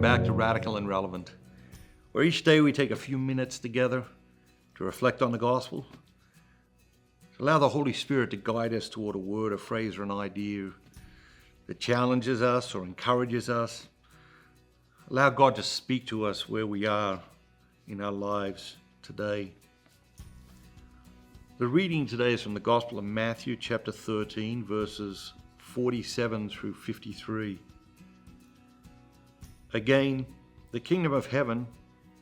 back to Radical and Relevant, where each day we take a few minutes together to reflect on the gospel, to allow the Holy Spirit to guide us toward a word, a phrase, or an idea that challenges us or encourages us. Allow God to speak to us where we are in our lives today. The reading today is from the Gospel of Matthew, chapter 13, verses 47 through 53. Again, the kingdom of heaven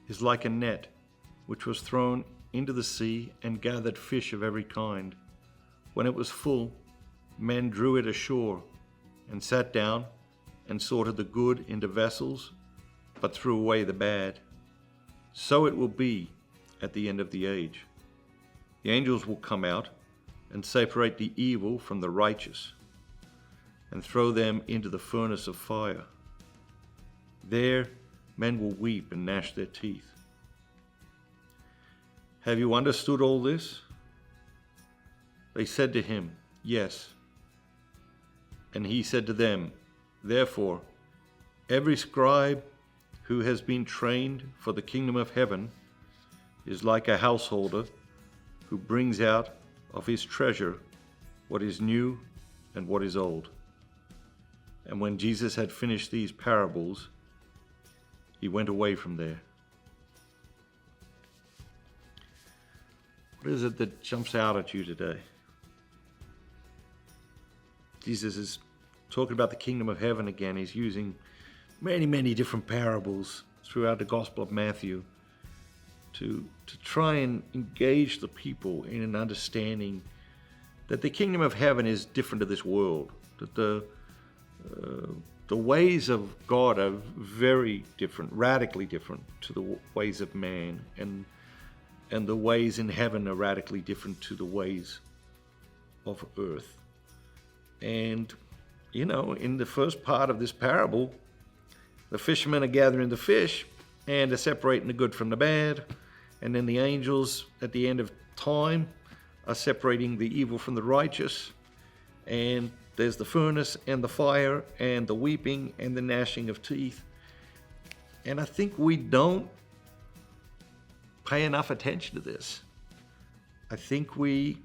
is like a net which was thrown into the sea and gathered fish of every kind. When it was full, men drew it ashore and sat down and sorted the good into vessels, but threw away the bad. So it will be at the end of the age. The angels will come out and separate the evil from the righteous and throw them into the furnace of fire. There men will weep and gnash their teeth. Have you understood all this? They said to him, Yes. And he said to them, Therefore, every scribe who has been trained for the kingdom of heaven is like a householder who brings out of his treasure what is new and what is old. And when Jesus had finished these parables, he went away from there. What is it that jumps out at you today? Jesus is talking about the kingdom of heaven again. He's using many different parables throughout the Gospel of Matthew to try and engage the people in an understanding that the kingdom of heaven is different to this world, that the ways of God are very different, radically different to the ways of man, and the ways in heaven are radically different to the ways of earth. And, in the first part of this parable, the fishermen are gathering the fish and are separating the good from the bad, and then the angels at the end of time are separating the evil from the righteous, and there's the furnace and the fire and the weeping and the gnashing of teeth. And I think we don't pay enough attention to this. I think we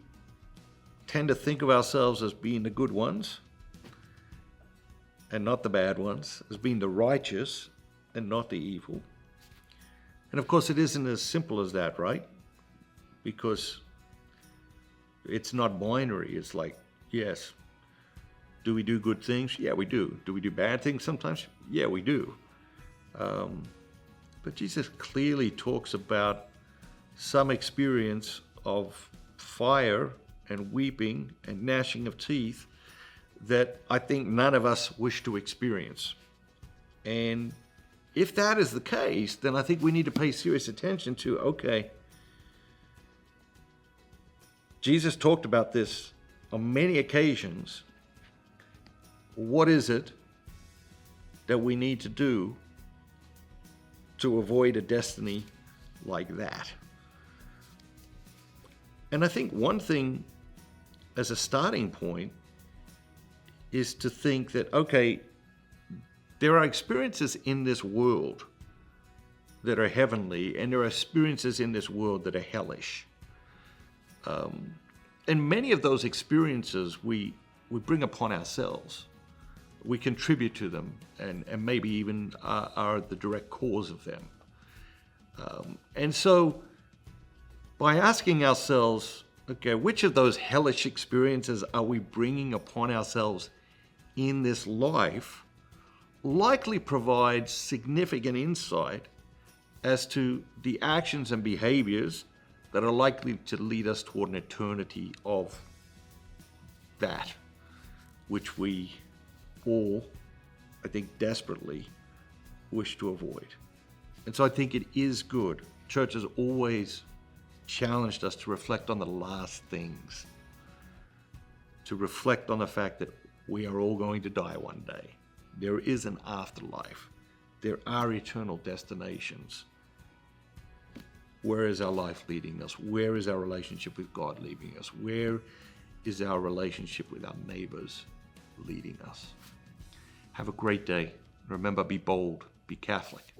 tend to think of ourselves as being the good ones and not the bad ones, as being the righteous and not the evil. And of course, it isn't as simple as that, right? Because it's not binary. It's like, yes, do we do good things? Yeah, we do. Do we do bad things sometimes? Yeah, we do. But Jesus clearly talks about some experience of fire and weeping and gnashing of teeth that I think none of us wish to experience. And if that is the case, then I think we need to pay serious attention to, okay, Jesus talked about this on many occasions. What is it that we need to do to avoid a destiny like that? And I think one thing as a starting point is to think that, okay, there are experiences in this world that are heavenly, and there are experiences in this world that are hellish. And many of those experiences we bring upon ourselves. We contribute to them, and maybe even are the direct cause of them. And so by asking ourselves, okay, which of those hellish experiences are we bringing upon ourselves in this life, likely provides significant insight as to the actions and behaviors that are likely to lead us toward an eternity of that which we all, I think, desperately wish to avoid. And so I think it is good. Church has always challenged us to reflect on the last things, to reflect on the fact that we are all going to die one day. There is an afterlife. There are eternal destinations. Where is our life leading us? Where is our relationship with God leading us? Where is our relationship with our neighbors leading us? Have a great day. Remember, be bold, be Catholic.